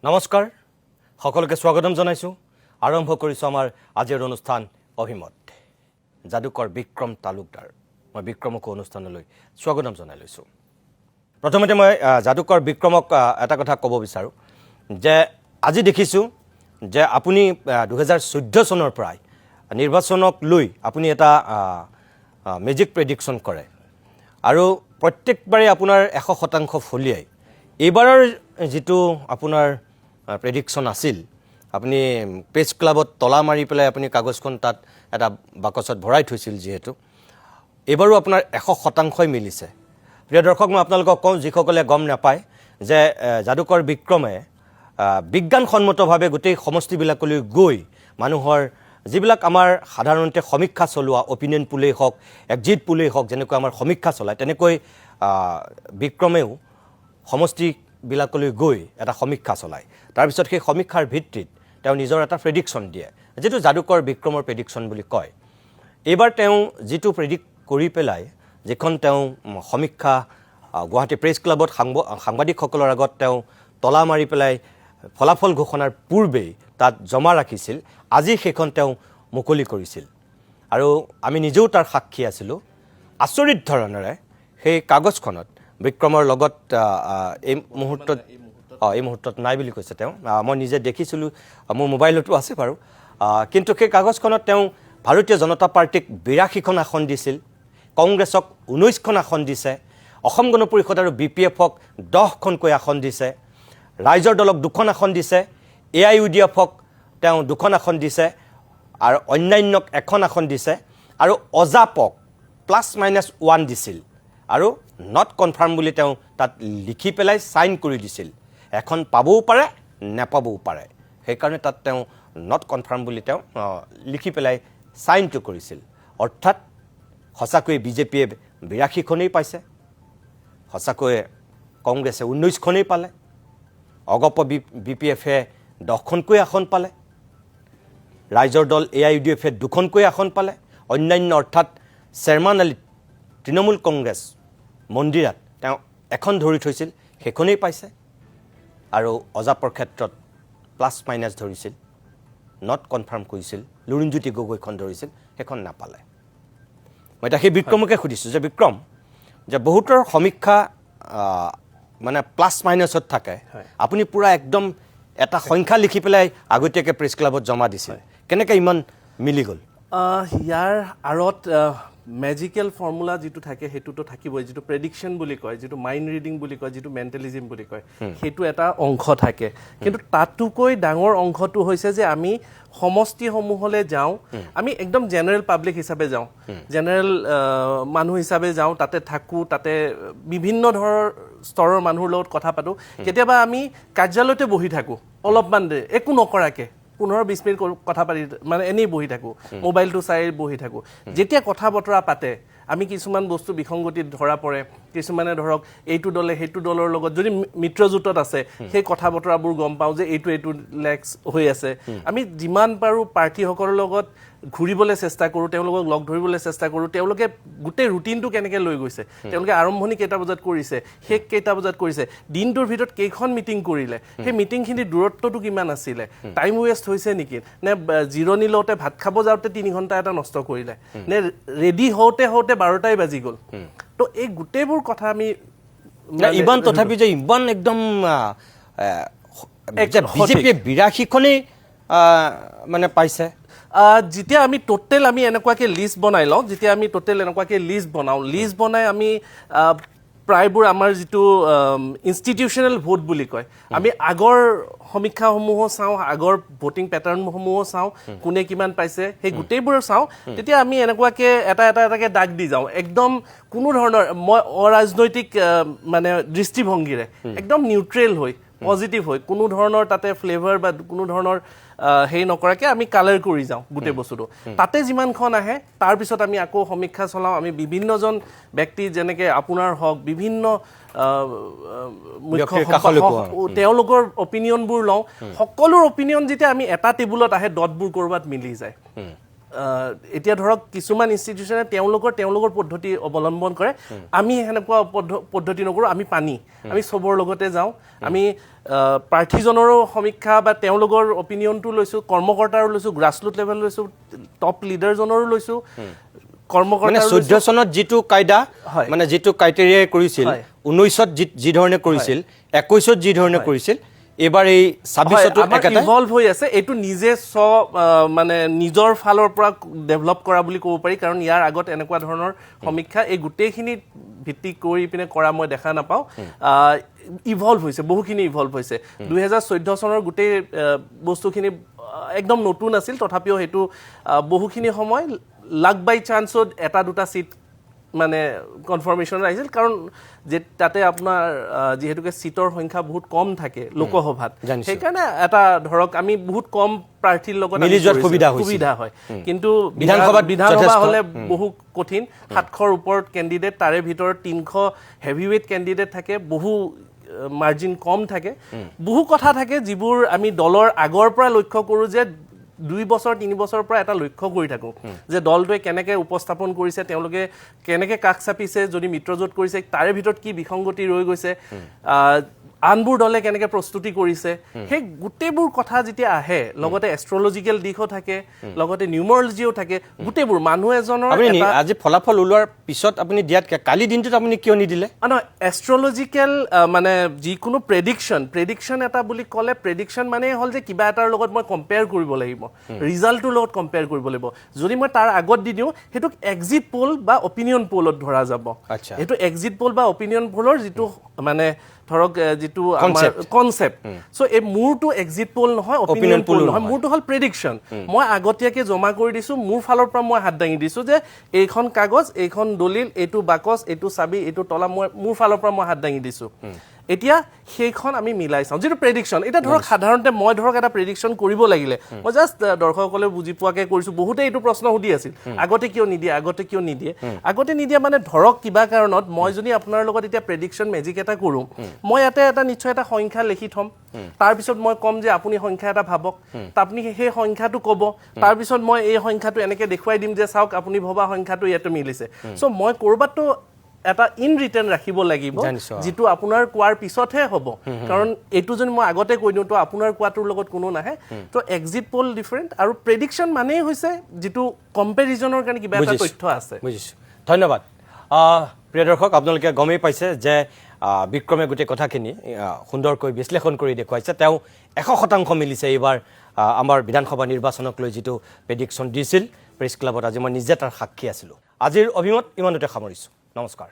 নমস্কাৰ সকলোকে স্বাগতম জনাইছোঁ আৰম্ভ কৰিছোঁ আমাৰ আজিৰ অনুষ্ঠান অভিমত যাদুকৰ বিক্ৰম তালুকদাৰ মই বিক্ৰমক অনুষ্ঠানলৈ স্বাগতম জনাই লৈছোঁ প্ৰথমতে মই যাদুকৰ বিক্ৰমক এটা কথা ক'ব বিচাৰোঁ যে আজি দেখিছোঁ যে আপুনি 2014 চনৰ পৰাই নিৰ্বাচনক লৈ আপুনি এটা মেজিক প্ৰেডিকশ্যন কৰে আৰু প্ৰত্যেকবাৰে আপোনাৰ 100% ফলিয়াই এইবাৰৰ যেটো আপোনাৰ প্ৰেডিকশ্যন আছিল আপুনি প্ৰেছ ক্লাবত তলা মাৰি পেলাই আপুনি কাগজখন তাত এটা বাকচত ভৰাই থৈছিল যেহেতু এবাৰো আপোনাৰ 100%ই মিলিছে প্ৰিয় দৰ্শক মই আপোনালোকক কওঁ যিসকলে গম নাপায় যে যাদুকৰ বিক্ৰমে বিজ্ঞানসন্মতভাৱে গোটেই সমষ্টিবিলাকলৈ গৈ মানুহৰ যিবিলাক আমাৰ সাধাৰণতে সমীক্ষা চলোৱা অপিনিয়ন পুলেই হওক এক্সিট পুলেই হওক যেনেকৈ আমাৰ সমীক্ষা চলায় তেনেকৈ বিক্ৰমেও সমষ্টিবিলাকলৈ গৈ এটা সমীক্ষা চলায় তাৰপিছত সেই সমীক্ষাৰ ভিত্তিত তেওঁ নিজৰ এটা প্ৰেডিকশ্যন দিয়ে যেটো যাদুকৰ বিক্ৰমৰ প্ৰেডিকশ্যন বুলি কয় এইবাৰ তেওঁ যেটো প্ৰেডিক্ট কৰি পেলাই যেখন তেওঁ সমীক্ষা গুৱাহাটী প্ৰেছ ক্লাবত সাংবাদিকসকলৰ আগত তেওঁ তলা মাৰি পেলাই ফলাফল ঘোষণাৰ পূৰ্বেই তাত জমা ৰাখিছিল আজি সেইখন তেওঁ মুকলি কৰিছিল আৰু আমি নিজেও তাৰ সাক্ষী আছিলোঁ আচৰিত ধৰণেৰে সেই কাগজখনত বিক্ৰমৰ লগত এই মুহূৰ্তত নাই বুলি কৈছে তেওঁ মই নিজে দেখিছিলোঁ মোৰ মোবাইলতো আছে বাৰু কিন্তু সেই কাগজখনত তেওঁ ভাৰতীয় জনতা পাৰ্টিক 82খন আসন দিছিল কংগ্ৰেছক 19খন আসন দিছে অসম গণ পৰিষদ আৰু বিপিএফক 10খনকৈ আসন দিছে ৰাইজৰ দলক 2খন আসন দিছে এআইইউডিএফক তেওঁ 2খন আসন দিছে আৰু অন্যান্যক 1খন আসন দিছে আৰু অজাপক +-1 দিছিল আৰু নট কনফাৰ্ম বুলি তেওঁ তাত লিখি পেলাই সাইন কৰি দিছিল এখন পাবও পাৰে নেপাবও পাৰে সেইকাৰণে তাত তেওঁ নট কনফাৰ্ম বুলি তেওঁ লিখি পেলাই সাইনটো কৰিছিল অৰ্থাৎ সঁচাকৈ বিজেপিয়ে 82খনেই পাইছে সঁচাকৈ কংগ্ৰেছে 19খনেই পালে অগপ বিপিএফে 10খনকৈ আসন পালে ৰাইজৰ দল এআইইউডিএফে 2খনকৈ আসন পালে অন্যান্য অৰ্থাৎ চেয়াৰমান আলী তৃণমূল কংগ্ৰেছ মন্দিৰাত তেওঁ এখন ধৰি থৈছিল সেইখনেই পাইছে আৰু অজাপৰ ক্ষেত্ৰত +- ধৰিছিল নট কনফাৰ্ম কৰিছিল লুৰিণজ্যোতি গগৈখন ধৰিছিল সেইখন নাপালে মই এটা সেই বিক্ৰমকে সুধিছোঁ যে বিক্ৰম যে বহুতৰ সমীক্ষা মানে +- থাকে আপুনি পুৰা একদম এটা সংখ্যা লিখি পেলাই আগতীয়াকৈ প্ৰেছ ক্লাবত জমা দিছিল কেনেকৈ ইমান মিলি গ'ল ইয়াৰ আঁৰত মেজিকেল ফৰ্মুলা যেটো থাকে হেতুটো থাকিবই যেটো প্ৰেডিকশ্যন বুলি কয় যেটো মাইণ্ড ৰিডিং বুলি কয় যেটো মেণ্টেলিজম বুলি কয় হেতু এটা অংশ থাকে কিন্তু তাতকৈ ডাঙৰ অংশটো হৈছে যে আমি সমষ্টিসমূহলৈ যাওঁ আমি একদম জেনাৰেল পাব্লিক হিচাপে যাওঁ জেনাৰেল মানুহ হিচাপে যাওঁ তাতে থাকো তাতে বিভিন্ন ধৰণৰ স্তৰৰ মানুহৰ লগত কথা পাতো কেতিয়াবা আমি কাৰ্যালয়তে বহি থাকো অলপমান একো নকৰাকে 15-20 মিনিট কথা পাতি মানে এনেই বহি থাকোঁ মোবাইলটো চাই বহি থাকোঁ যেতিয়া কথা বতৰা পাতে আমি কিছুমান বস্তু বিসংগতি ধৰা পৰে কিছুমানে ধৰক এইটো দলে সেইটো দলৰ লগত যদি মিত্ৰজোঁটত আছে সেই কথা বতৰাবোৰ গম পাওঁ যে এইটো লেক্স হৈ আছে আমি যিমান পাৰোঁ প্ৰাৰ্থীসকলৰ লগত ঘূৰিবলৈ চেষ্টা কৰোঁ তেওঁলোকক লগ ধৰিবলৈ চেষ্টা কৰোঁ তেওঁলোকে গোটেই ৰুটিনটো কেনেকৈ লৈ গৈছে তেওঁলোকে আৰম্ভণি কেইটা বজাত কৰিছে শেষ কেইটা বজাত কৰিছে দিনটোৰ ভিতৰত কেইখন মিটিং কৰিলে সেই মিটিংখিনিৰ দূৰত্বটো কিমান আছিলে টাইম ৱেষ্ট হৈছে নেকি নে জিৰণি লওঁতে ভাত খাব যাওঁতে 3 ঘণ্টা এটা নষ্ট কৰিলে নে ৰেডি হওঁতে 12টাই বাজি গ'ল তো এই গোটেইবোৰ কথা আমি ইমান তথাপি যে ইমান একদম বিজেপিয়ে 82খনেই মানে পাইছে যেতিয়া আমি টোটেল আমি এনেকুৱাকৈ লিষ্ট বনাই লওঁ যেতিয়া আমি টোটেল এনেকুৱাকৈ লিষ্ট বনাই আমি প্ৰায়বোৰ আমাৰ যিটো ইনষ্টিটিউচনেল ভোট বুলি কয় আমি আগৰ সমীক্ষাসমূহো চাওঁ আগৰ ভোটিং পেটাৰ্ণসমূহো চাওঁ কোনে কিমান পাইছে সেই গোটেইবোৰ চাওঁ তেতিয়া আমি এনেকুৱাকৈ এটাকৈ দাগ দি যাওঁ একদম কোনো ধৰণৰ মই অৰাজনৈতিক মানে দৃষ্টিভংগীৰে একদম নিউট্ৰেল হৈ পজিটিভ হৈ কোনো ধৰণৰ তাতে ফ্লেভাৰ বা কোনো ধৰণৰ হেই নকৰাকৈ আমি কালাৰ কৰি যাওঁ গোটেই বস্তুটো তাতে যিমানখন আহে তাৰপিছত আমি আকৌ সমীক্ষা চলাওঁ আমি বিভিন্নজন ব্যক্তি যেনেকৈ আপোনাৰ হওক বিভিন্ন তেওঁলোকৰ অপিনিয়নবোৰ লওঁ সকলোৰ অপিনিয়ন যেতিয়া আমি এটা টেবুলত আহে ডটবোৰ ক'ৰবাত মিলি যায় এতিয়া ধৰক কিছুমান ইনষ্টিটিউচনে তেওঁলোকৰ পদ্ধতি অৱলম্বন কৰে আমি সেনেকুৱা পদ্ধতি নকৰোঁ আমি আমি চবৰ লগতে যাওঁ আমি প্ৰাৰ্থীজনৰো সমীক্ষা বা তেওঁলোকৰ অপিনিয়নটো লৈছোঁ কৰ্মকৰ্তাৰো লৈছোঁ গ্ৰাছৰুট লেভেল লৈছোঁ টপ লিডাৰজনৰো লৈছোঁ মানে 14 চনত যিটো কায়দা মানে যিটো ক্ৰাইটেৰিয়া কৰিছিল 19ত যি ধৰণে কৰিছিল 21ত যি ধৰণে কৰিছিল এবাৰ এই 26ত একেটা ইভলভ হৈ আছে এইটো নিজে মানে নিজৰ ফালৰ পৰা ডেভেলপ কৰা বুলি ক'ব পাৰি কাৰণ ইয়াৰ আগত এনেকুৱা ধৰণৰ সমীক্ষা এই গোটেইখিনি ভিত্তি কৰি পিনে কৰা মই দেখা নাপাওঁ ইভলভ হৈছে বহুখিনি ইভলভ হৈছে 2014 চনৰ গোটেই বস্তুখিনি একদম নতুন আছিল তথাপিও সেইটো বহুখিনি সময় লাক বাই চান্সত এটা দুটা সিট মানে কনফাৰ্মেশ্যন আহিছিল কাৰণ যে তাতে আপোনাৰ যেহেতুকে সিটৰ সংখ্যা বহুত কম থাকে লোকসভাত সেইকাৰণে এটা ধৰক আমি বহুত কম প্ৰাৰ্থীৰ লগত মিলি যোৱাৰ সুবিধা হয় কিন্তু বিধানসভা হ'লে বহু কঠিন 700ৰ ওপৰত কেণ্ডিডেট তাৰে ভিতৰত 300 হেভিৱেট কেণ্ডিডেট থাকে বহু মাৰ্জিন কম থাকে বহু কথা থাকে যিবোৰ আমি দলৰ আগৰ পৰা লক্ষ্য কৰোঁ যে 2 বছৰ 3 বছৰৰ পৰা এটা লক্ষ্য কৰি থাকো যে দলটোৱে কেনেকৈ উপস্থাপন কৰিছে তেওঁলোকে কেনেকৈ কাষ চাপিছে যদি মিত্ৰজোঁট কৰিছে তাৰে ভিতৰত কি বিসংগতি ৰৈ গৈছে আনবোৰ দলে কেনেকৈ প্ৰস্তুতি কৰিছে সেই গোটেইবোৰ কথা যেতিয়া আহে লগতে এষ্ট্ৰলজিকেল দিশো থাকে লগতে নিউমৰলজিও থাকে গোটেইবোৰ মানুহ এজনৰ আজি ফলাফল ওলোৱাৰ পিছত আপুনি দিয়াত কালি দিনটোত আপুনি কিয় নিদিলে এষ্ট্ৰলজিকেল মানে যিকোনো প্ৰেডিকশ্যন এটা বুলি ক'লে প্ৰেডিকশ্যন মানে হ'ল যে কিবা এটাৰ লগত মই কম্পেয়াৰ কৰিব লাগিব ৰিজাল্টটোৰ লগত কম্পেয়াৰ কৰিব লাগিব যদি মই তাৰ আগত দি দিওঁ সেইটোক এক্সিট পোল বা অপিনিয়ন পোলত ধৰা যাব সেইটো এক্সিট পোল বা অপিনিয়ন পোলৰ যিটো মানে ধৰক যিটো আমাৰ কনসেপ্ট সো এই মোৰটো এক্সিট পোল নহয় অপিনিয়ন পোল নহয় মোৰটো হল প্ৰেডিকশ্যন মই আগতীয়াকৈ জমা কৰি দিছো মোৰ ফালৰ পৰা মই হাত দাঙি দিছো যে এইখন কাগজ এইখন দলিল এইটো বাকচ এইটো চাবি এইটো তলা মই মোৰ ফালৰ পৰা মই হাত দাঙি দিছো এতিয়া সেইখন আমি মিলাই চাওঁ যেটো প্ৰেডিকশ্যন এটা ধৰক সাধাৰণতে মই ধৰক এটা প্ৰেডিকশ্যন কৰিব লাগিলে মই জাস্ট দৰ্শকসকলে বুজি পোৱাকৈ কৰিছো বহুতে এইটো প্ৰশ্ন সুধি আছিল আগতে কিয় নিদিয়ে আগতে নিদিয়া মানে ধৰক কিবা কাৰণত মই যদি আপোনাৰ লগত এতিয়া প্ৰেডিকশ্যন মেজিক এটা কৰোঁ মই ইয়াতে এটা নিশ্চয় এটা সংখ্যা লিখি থম তাৰপিছত মই ক'ম যে আপুনি সংখ্যা এটা ভাবক আপুনি সেই সংখ্যাটো ক'ব তাৰপিছত মই এই সংখ্যাটো এনেকৈ দেখুৱাই দিম যে চাওক আপুনি ভবা সংখ্যাটো ইয়াতে মিলিছে চ' মই ক'ৰবাততো এটা ইন ৰিটাৰ্ণ ৰাখিব লাগিব যিটো আপোনাৰ কোৱাৰ পিছতহে হ'ব কাৰণ এইটো যদি মই আগতে কৈ দিওঁ তো আপোনাৰ কোৱাটোৰ লগত কোনো নাহে তো এক্সিট পোল ডিফাৰেণ্ট আৰু প্ৰেডিকশ্যন মানেই হৈছে যিটো কম্পেৰিজনৰ কাৰণে কিবা এটা তথ্য আছে বুজিছোঁ ধন্যবাদ প্ৰিয় দৰ্শক আপোনালোকে গমেই পাইছে যে বিক্ৰমে গোটেই কথাখিনি সুন্দৰকৈ বিশ্লেষণ কৰি দেখুৱাইছে তেওঁ 100% মিলিছে এইবাৰ আমাৰ বিধানসভা নিৰ্বাচনক লৈ যিটো প্ৰেডিকশ্যন দিছিল প্ৰেছ ক্লাবত আজি মই নিজে তাৰ সাক্ষী আছিলোঁ আজিৰ অভিমত ইমানতে সামৰিছোঁ নমস্কাৰ